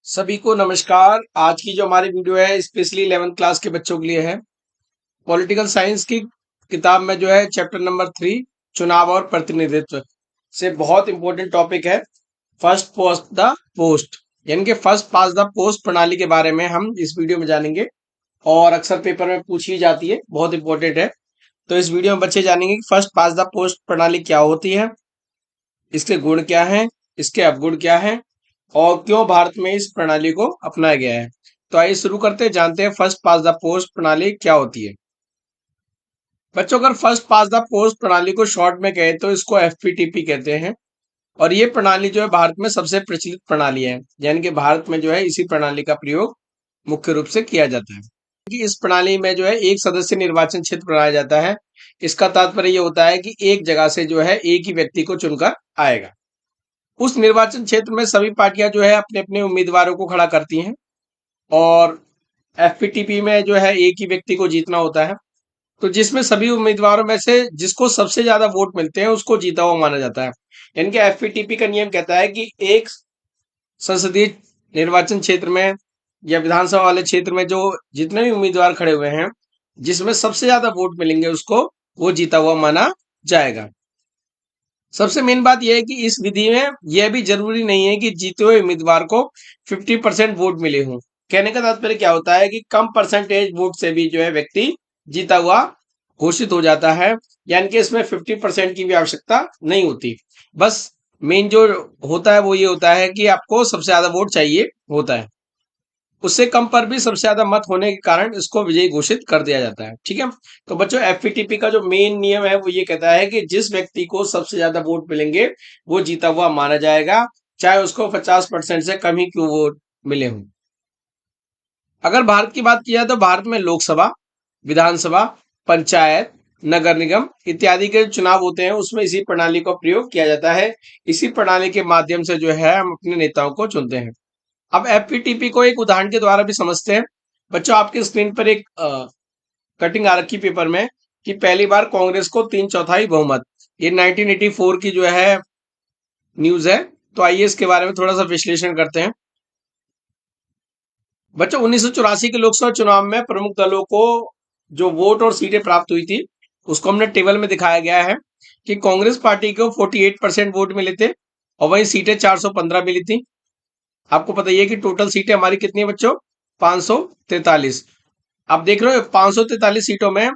सभी को नमस्कार। आज की जो हमारी वीडियो है स्पेशली 11th क्लास के बच्चों के लिए है। पॉलिटिकल साइंस की किताब में जो है चैप्टर नंबर 3 चुनाव और प्रतिनिधित्व से बहुत इंपॉर्टेंट टॉपिक है फर्स्ट पास्ट द पोस्ट, यानी कि फर्स्ट पास द पोस्ट प्रणाली के बारे में हम इस वीडियो में जानेंगे और अक्सर पेपर में पूछी जाती है, बहुत इंपॉर्टेंट है। तो इस वीडियो में बच्चे जानेंगे कि फर्स्ट पास द पोस्ट प्रणाली क्या होती है, इसके गुण क्या हैं, इसके अवगुण क्या हैं और क्यों भारत में इस प्रणाली को अपनाया गया है। तो आइए शुरू करते हैं, जानते हैं फर्स्ट पास द पोस्ट प्रणाली क्या होती है। बच्चों, अगर फर्स्ट पास द पोस्ट प्रणाली को शॉर्ट में कहें तो इसको एफपीटीपी कहते हैं। और ये प्रणाली जो है भारत में सबसे प्रचलित प्रणाली है, यानी कि भारत में जो है इसी प्रणाली का प्रयोग मुख्य रूप से किया जाता है। कि इस प्रणाली में जो है एक सदस्य निर्वाचन क्षेत्र बनाया जाता है। इसका तात्पर्य ये होता है कि एक जगह से जो है एक ही व्यक्ति को चुनकर आएगा। उस निर्वाचन क्षेत्र में सभी पार्टियां जो है अपने अपने उम्मीदवारों को खड़ा करती हैं और एफपीटीपी में जो है एक ही व्यक्ति को जीतना होता है। तो जिसमें सभी उम्मीदवारों में से जिसको सबसे ज्यादा वोट मिलते हैं उसको जीता हुआ माना जाता है। यानी कि एफपीटीपी का नियम कहता है कि एक संसदीय निर्वाचन क्षेत्र में या विधानसभा वाले क्षेत्र में जो जितने भी उम्मीदवार खड़े हुए हैं, जिसमें सबसे ज्यादा वोट मिलेंगे उसको वो जीता हुआ माना जाएगा। सबसे मेन बात यह है कि इस विधि में यह भी जरूरी नहीं है कि जीते हुए उम्मीदवार को 50% वोट मिले हों। कहने का तात्पर्य क्या होता है कि कम परसेंटेज वोट से भी जो है व्यक्ति जीता हुआ घोषित हो जाता है, यानी कि इसमें 50% की भी आवश्यकता नहीं होती। बस मेन जो होता है वो ये होता है कि आपको सबसे ज्यादा वोट चाहिए होता है, उससे कम पर भी सबसे ज्यादा मत होने के कारण इसको विजयी घोषित कर दिया जाता है। ठीक है। तो बच्चों, एफपीटीपी का जो मेन नियम है वो ये कहता है कि जिस व्यक्ति को सबसे ज्यादा वोट मिलेंगे वो जीता हुआ माना जाएगा, चाहे उसको 50% से कम ही क्यों वोट मिले हों। अगर भारत की बात की जाए तो भारत में लोकसभा, विधानसभा, पंचायत, नगर निगम इत्यादि के चुनाव होते हैं, उसमें इसी प्रणाली का प्रयोग किया जाता है। इसी प्रणाली के माध्यम से जो है हम अपने नेताओं को चुनते हैं। अब एफपीटीपी को एक उदाहरण के द्वारा भी समझते हैं। बच्चों, आपके स्क्रीन पर एक कटिंग आ रखी पेपर में कि पहली बार कांग्रेस को 3/4 बहुमत, ये 1984 की जो है न्यूज है। तो आइए इसके बारे में थोड़ा सा विश्लेषण करते हैं। बच्चों, 1984 के लोकसभा चुनाव में प्रमुख दलों को जो वोट और सीटें प्राप्त हुई थी उसको हमने टेबल में दिखाया गया है कि कांग्रेस पार्टी को 48% वोट मिले थे और वही सीटें 415 मिली थी। आपको पता ही है कि टोटल सीटें हमारी कितनी है बच्चों, 543। आप देख रहे हो 543 सीटों में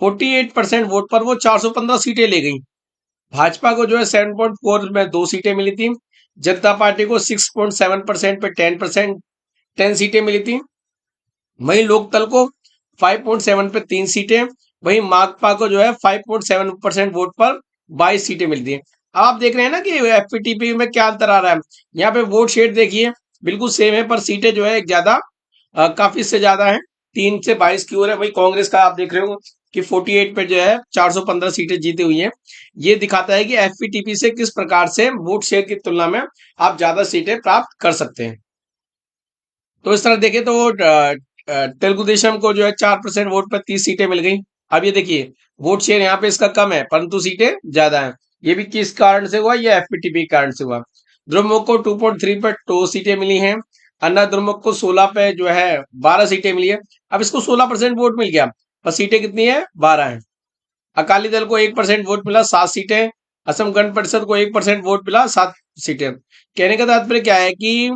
48% वोट पर वो 415 सीटें ले गई। भाजपा को जो है 7.4 में 2 सीटें मिली थी। जनता पार्टी को 6.7% पे 10 सीटें मिली थी। वहीं लोकदल को 5.7 पे 3 सीटें, वहीं माकपा को जो है 5.7% वोट पर 22 सीटें मिली थी। अब आप देख रहे हैं ना कि एफपीटीपी में क्या अंतर आ रहा है। यहाँ पे वोट शेयर देखिए बिल्कुल सेम है, पर सीटें जो है एक ज्यादा काफी से ज्यादा है, 3 से 22 की ओर है। वही कांग्रेस का आप देख रहे हो कि 48 पे जो है 415 सीटें जीती हुई हैं। ये दिखाता है कि एफपीटीपी से किस प्रकार से वोट शेयर की तुलना में आप ज्यादा सीटें प्राप्त कर सकते हैं। तो इस तरह देखें तो तेलुगु देशम को जो है 4% वोट पर 30 सीटें मिल गई। अब ये देखिए वोट शेयर यहाँ पे इसका कम है परंतु सीटें ज्यादा है। ये भी किस कारण से हुआ, ये एफपीटीपी कारण से हुआ। द्रमुक को 2.3 पर 2 सीटें मिली हैं। अन्ना द्रमुक को 16 पे जो है 12 सीटें मिली है। अब इसको 16% वोट मिल गया पर सीटें कितनी है, 12 है। अकाली दल को 1% वोट मिला, 7 सीटें। असम गण परिषद को 1% वोट मिला, 7 सीटें। कहने का तात्पर्य क्या है कि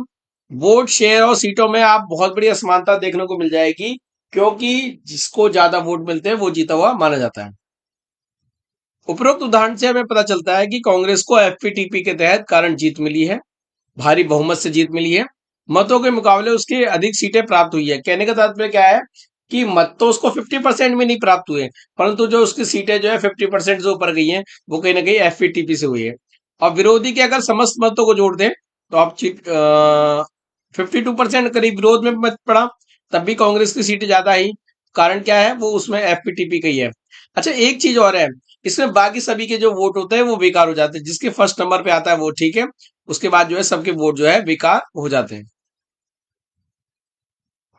वोट शेयर और सीटों में आप बहुत बड़ी असमानता देखने को मिल जाएगी, क्योंकि जिसको ज्यादा वोट मिलते हैं वो जीता हुआ माना जाता है। उपरोक्त उदाहरण से हमें पता चलता है कि कांग्रेस को एफपीटीपी के तहत कारण जीत मिली है, भारी बहुमत से जीत मिली है। मतों के मुकाबले उसकी अधिक सीटें प्राप्त हुई है। कहने का तात्पर्य क्या है कि मत तो उसको 50% में नहीं प्राप्त हुए, परंतु जो उसकी सीटें जो है 50% से ऊपर गई हैं वो कहीं ना कहीं एफपीटीपी से हुई है। और विरोधी के अगर समस्त मतों को जोड़ दें तो आप 52% करीब विरोध में मत पड़ा, तब भी कांग्रेस की सीटें ज्यादा आई। कारण क्या है, वो उसमें एफपीटीपी का ही है। अच्छा, एक चीज और है, इसमें बाकी सभी के जो वोट होते हैं वो बेकार हो जाते हैं। जिसके फर्स्ट नंबर पे आता है वो ठीक है, उसके बाद जो है सबके वोट जो है बेकार हो जाते हैं।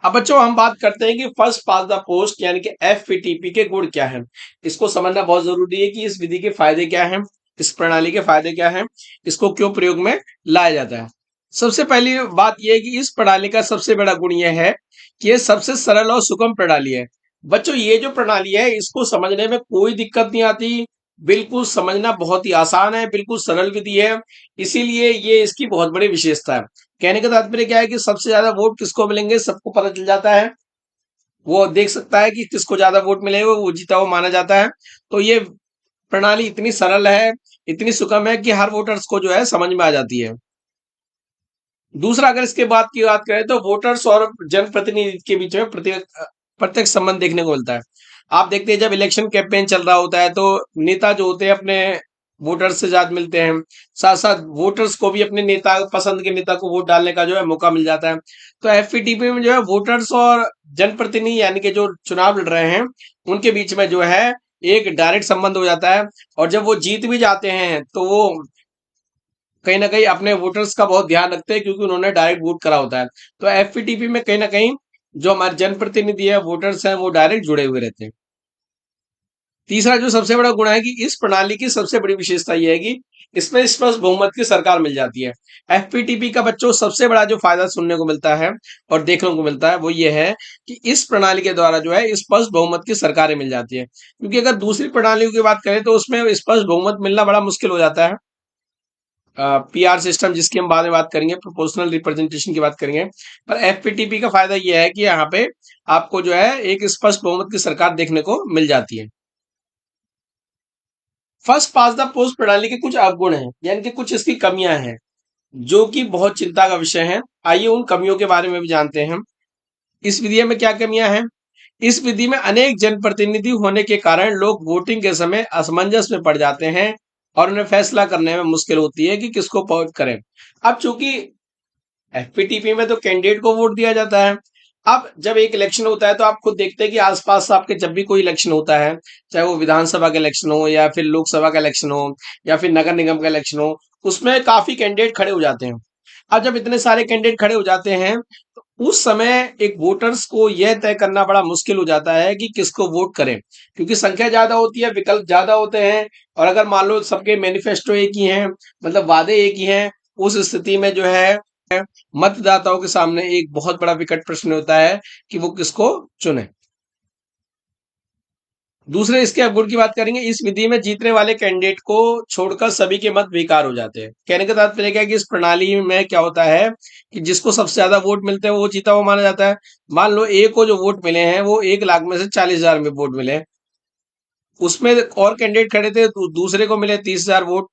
अब बच्चों हम बात करते हैं कि फर्स्ट पास द पोस्ट यानी कि एफपीटीपी के गुण क्या हैं। इसको समझना बहुत जरूरी है कि इस विधि के फायदे क्या हैं, इस प्रणाली के फायदे क्या हैं, इसको क्यों प्रयोग में लाया जाता है। सबसे पहली बात यह है कि इस प्रणाली का सबसे बड़ा गुण यह है कि ये सबसे सरल और सुगम प्रणाली है। बच्चों, ये जो प्रणाली है इसको समझने में कोई दिक्कत नहीं आती। बिल्कुल समझना बहुत ही आसान है, बिल्कुल सरल विधि है। इसीलिए ये इसकी बहुत बड़ी विशेषता है। कहने का तात्पर्य क्या है कि सबसे ज्यादा वोट किसको मिलेंगे सबको पता चल जाता है। वो देख सकता है कि किसको ज्यादा वोट मिलेगा, वो जीता हुआ माना जाता है। तो ये प्रणाली इतनी सरल है, इतनी सुगम है कि हर वोटर्स को जो है समझ में आ जाती है। दूसरा, अगर इसके बाद की बात करें तो वोटर्स और जनप्रतिनिधि के बीच में प्रत्यक्ष संबंध देखने को मिलता है। आप देखते हैं जब इलेक्शन कैंपेन चल रहा होता है तो नेता जो होते हैं अपने वोटर्स से ज्यादा मिलते हैं। साथ साथ वोटर्स को भी अपने नेता, पसंद के नेता को वोट डालने का जो है मौका मिल जाता है। तो एफपीटीपी में जो है वोटर्स और जनप्रतिनिधि यानी कि जो चुनाव लड़ रहे हैं उनके बीच में जो है एक डायरेक्ट संबंध हो जाता है। और जब वो जीत भी जाते हैं तो वो कहीं ना कहीं अपने वोटर्स का बहुत ध्यान रखते हैं क्योंकि उन्होंने डायरेक्ट वोट करा होता है। तो एफपीटीपी में कहीं ना कहीं जो हमारे जनप्रतिनिधि है, वोटर्स हैं, वो डायरेक्ट जुड़े हुए रहते हैं। तीसरा जो सबसे बड़ा गुण है कि इस प्रणाली की सबसे बड़ी विशेषता यह है कि इसमें स्पष्ट बहुमत की सरकार मिल जाती है। एफपीटीपी का बच्चों सबसे बड़ा जो फायदा सुनने को मिलता है और देखने को मिलता है वो ये है कि इस प्रणाली के द्वारा जो है स्पष्ट बहुमत की सरकारें मिल जाती है। क्योंकि अगर दूसरी प्रणालियों की बात करें तो उसमें स्पष्ट बहुमत मिलना बड़ा मुश्किल हो जाता है। पीआर सिस्टम जिसकी हम बाद में बात करेंगे, प्रोपोर्शनल रिप्रेजेंटेशन की बात करेंगे। पर एफपीटीपी का फायदा यह है कि यहाँ पे आपको जो है एक स्पष्ट बहुमत की सरकार देखने को मिल जाती है। फर्स्ट पास द पोस्ट प्रणाली के कुछ अवगुण हैं, यानी कि कुछ इसकी कमियां हैं जो कि बहुत चिंता का विषय है। आइए उन कमियों के बारे में भी जानते हैं। इस विधि में क्या कमियां हैं? इस विधि में अनेक जनप्रतिनिधि होने के कारण लोग वोटिंग के समय असमंजस में पड़ जाते हैं और उन्हें फैसला करने में मुश्किल होती है कि किसको वोट करें। अब चूंकि एफपीटीपी में तो कैंडिडेट को वोट दिया जाता है। अब जब एक इलेक्शन होता है तो आप खुद देखते हैं कि आसपास आपके जब भी कोई इलेक्शन होता है, चाहे वो विधानसभा का इलेक्शन हो या फिर लोकसभा का इलेक्शन हो या फिर नगर निगम का इलेक्शन हो, उसमें काफी कैंडिडेट खड़े हो जाते हैं। अब जब इतने सारे कैंडिडेट खड़े हो जाते हैं तो उस समय एक वोटर्स को यह तय करना बड़ा मुश्किल हो जाता है कि किसको वोट करें, क्योंकि संख्या ज्यादा होती है, विकल्प ज्यादा होते हैं। और अगर मान लो सबके मैनिफेस्टो एक ही हैं, मतलब वादे एक ही हैं, उस स्थिति में जो है मतदाताओं के सामने एक बहुत बड़ा विकट प्रश्न होता है कि वो किसको चुने। दूसरे इसके अवगुण की बात करेंगे। इस विधि में जीतने वाले कैंडिडेट को छोड़कर सभी के मत बेकार हो जाते हैं। कहने का तात्पर्य क्या है कि इस प्रणाली में क्या होता है कि जिसको सबसे ज्यादा वोट मिलते हैं वो जीता हुआ माना जाता है। मान लो ए को जो वोट मिले हैं वो 1 लाख में से 40,000 में वोट मिले, उसमें और कैंडिडेट खड़े थे तो दूसरे को मिले 30,000 वोट,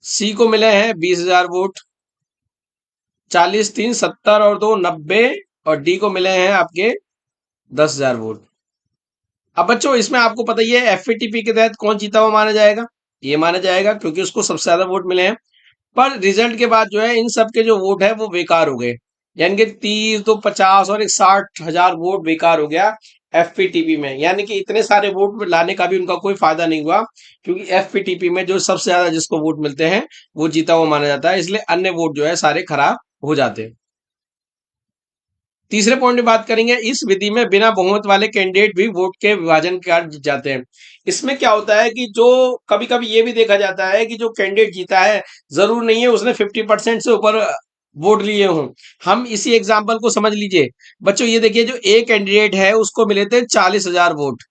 सी को मिले हैं 20,000 वोट, 40 3 70 और 2 90, और डी को मिले हैं आपके 10,000 वोट। अब बच्चों इसमें आपको पता ही है एफपीटीपी के तहत कौन जीता हुआ माना जाएगा, ये माना जाएगा क्योंकि उसको सबसे ज्यादा वोट मिले हैं। पर रिजल्ट के बाद जो है इन सब के जो वोट है वो बेकार हो गए, यानी कि 30 2 50 और एक 60,000 वोट बेकार हो गया एफपीटीपी में। यानी कि इतने सारे वोट लाने का भी उनका कोई फायदा नहीं हुआ, क्योंकि एफपीटीपी में जो सबसे ज्यादा जिसको वोट मिलते हैं वो जीता हुआ माना जाता है, इसलिए अन्य वोट जो है सारे खराब हो जाते हैं। तीसरे पॉइंट में बात करेंगे। इस विधि में बिना बहुमत वाले कैंडिडेट भी वोट के विभाजन के कारण जीत जाते हैं। इसमें क्या होता है कि जो कभी कभी ये भी देखा जाता है कि जो कैंडिडेट जीता है जरूर नहीं है उसने 50% से ऊपर वोट लिए हों। हम इसी एग्जाम्पल को समझ लीजिए। बच्चों ये देखिए, जो ए कैंडिडेट है उसको मिले थे 40,000 वोट।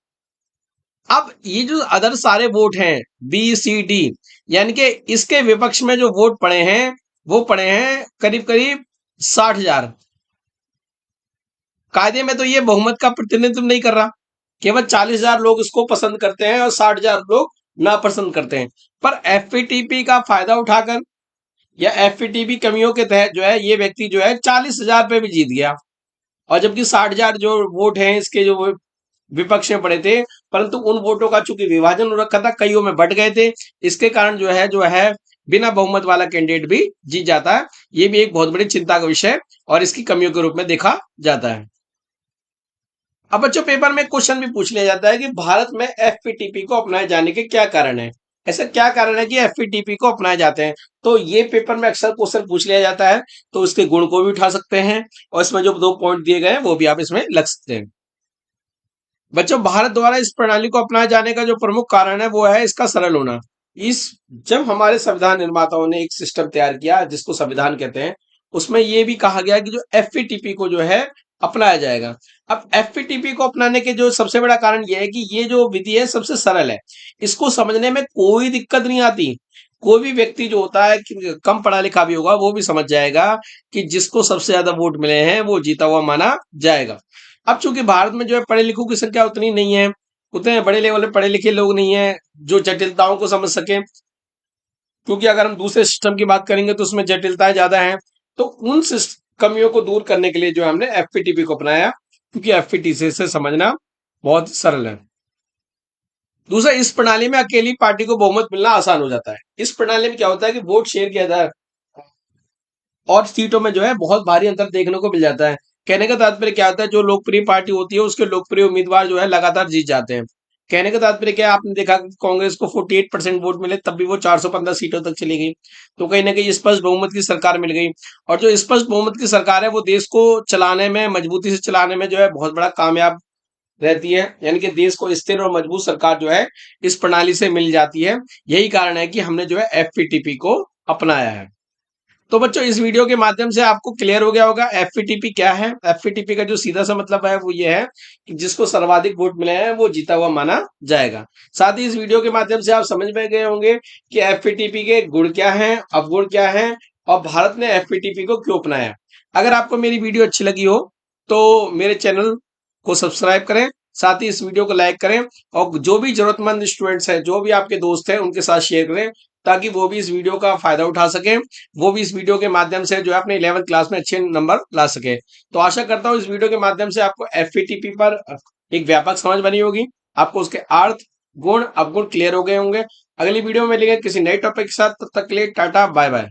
अब ये जो अदर सारे वोट हैं बी सी डी, यानी कि इसके विपक्ष में जो वोट पड़े हैं वो पड़े हैं करीब करीब 60,000। कायदे में तो ये बहुमत का प्रतिनिधित्व नहीं कर रहा, केवल 40,000 लोग इसको पसंद करते हैं और 60,000 लोग नापसंद करते हैं। पर एफपीटीपी का फायदा उठाकर या एफपीटीपी कमियों के तहत जो है ये व्यक्ति जो है 40,000 पे भी जीत गया, और जबकि 60,000 जो वोट हैं इसके जो विपक्ष में पड़े थे, परंतु उन वोटों का चूंकि विभाजन हो रखा था, कईयों में बट गए थे, इसके कारण जो है बिना बहुमत वाला कैंडिडेट भी जीत जाता है। ये भी एक बहुत बड़ी चिंता का विषय और इसकी कमियों के रूप में देखा जाता है। अब बच्चों पेपर में क्वेश्चन भी पूछ लिया जाता है कि भारत में एफपीटीपी को अपनाए जाने के क्या कारण है। ऐसा क्या कारण है कि एफपीटीपी को अपनाए जाते हैं? तो ये पेपर में अक्सर क्वेश्चन पूछ लिया जाता है, तो इसके गुण को भी उठा सकते हैं और इसमें जो 2 पॉइंट दिए गए हैं वो भी आप इसमें लग सकते हैं। बच्चों भारत द्वारा इस प्रणाली को अपनाए जाने का जो प्रमुख कारण है वो है इसका सरल होना। इस जब हमारे संविधान निर्माताओं ने एक सिस्टम तैयार किया जिसको संविधान कहते हैं, उसमें ये भी कहा गया कि जो एफपीटीपी को जो है अपनाया जाएगा। अब एफपीटीपी को अपनाने के जो सबसे बड़ा कारण ये है कि ये जो विधि है सबसे सरल है, इसको समझने में कोई दिक्कत नहीं आती। कोई भी व्यक्ति जो होता है कि कम पढ़ा लिखा भी होगा वो भी समझ जाएगा कि जिसको सबसे ज्यादा वोट मिले हैं वो जीता हुआ माना जाएगा। अब चूंकि भारत में जो है पढ़े लिखों की संख्या उतनी नहीं है, उतने बड़े लेवल पे पढ़े लिखे लोग नहीं है जो जटिलताओं को समझ सके, क्योंकि अगर हम दूसरे सिस्टम की बात करेंगे तो उसमें जटिलताएं ज्यादा हैं। तो उन कमियों को दूर करने के लिए जो हमने एफपीटीपी को अपनाया, क्योंकि एफपीटीसी से समझना बहुत सरल है। दूसरा, इस प्रणाली में अकेली पार्टी को बहुमत मिलना आसान हो जाता है। इस प्रणाली में क्या होता है कि वोट शेयर किया जाए और सीटों में जो है बहुत भारी अंतर देखने को मिल जाता है। कहने का तात्पर्य क्या होता है, जो लोकप्रिय पार्टी होती है उसके लोकप्रिय उम्मीदवार जो है लगातार जीत जाते हैं। कहने का तात्पर्य क्या है, आपने देखा कि कांग्रेस को 48% वोट मिले तब भी वो 415 सीटों तक चली गई। तो कहीं ना कहीं स्पष्ट बहुमत की सरकार मिल गई। और जो स्पष्ट बहुमत की सरकार है वो देश को चलाने में, मजबूती से चलाने में जो है बहुत बड़ा कामयाब रहती है। यानी कि देश को स्थिर और मजबूत सरकार जो है इस प्रणाली से मिल जाती है। यही कारण है कि हमने जो है एफपीटीपी को अपनाया है। तो बच्चों, इस वीडियो के माध्यम से आपको क्लियर हो गया होगा एफपीटीपी क्या है। एफपीटीपी का जो सीधा सा मतलब है वो ये है कि जिसको सर्वाधिक वोट मिले हैं वो जीता हुआ माना जाएगा। साथ ही इस वीडियो के माध्यम से आप समझ में गए होंगे कि एफपीटीपी के गुण क्या हैं, अवगुण क्या हैं, और भारत ने एफपीटीपी को क्यों अपनाया। अगर आपको मेरी वीडियो अच्छी लगी हो तो मेरे चैनल को सब्सक्राइब करें, साथ ही इस वीडियो को लाइक करें, और जो भी जरूरतमंद स्टूडेंट्स हैं, जो भी आपके दोस्त हैं, उनके साथ शेयर करें ताकि वो भी इस वीडियो का फायदा उठा सकें। वो भी इस वीडियो के माध्यम से जो है अपने 11th क्लास में अच्छे नंबर ला सके। तो आशा करता हूँ इस वीडियो के माध्यम से आपको एफपीटीपी पर एक व्यापक समझ बनी होगी। आपको उसके अर्थ, गुण, अवगुण क्लियर हो गए होंगे। अगली वीडियो में मिलेंगे किसी नए टॉपिक के साथ। तब तक के लिए टाटा बाय बाय।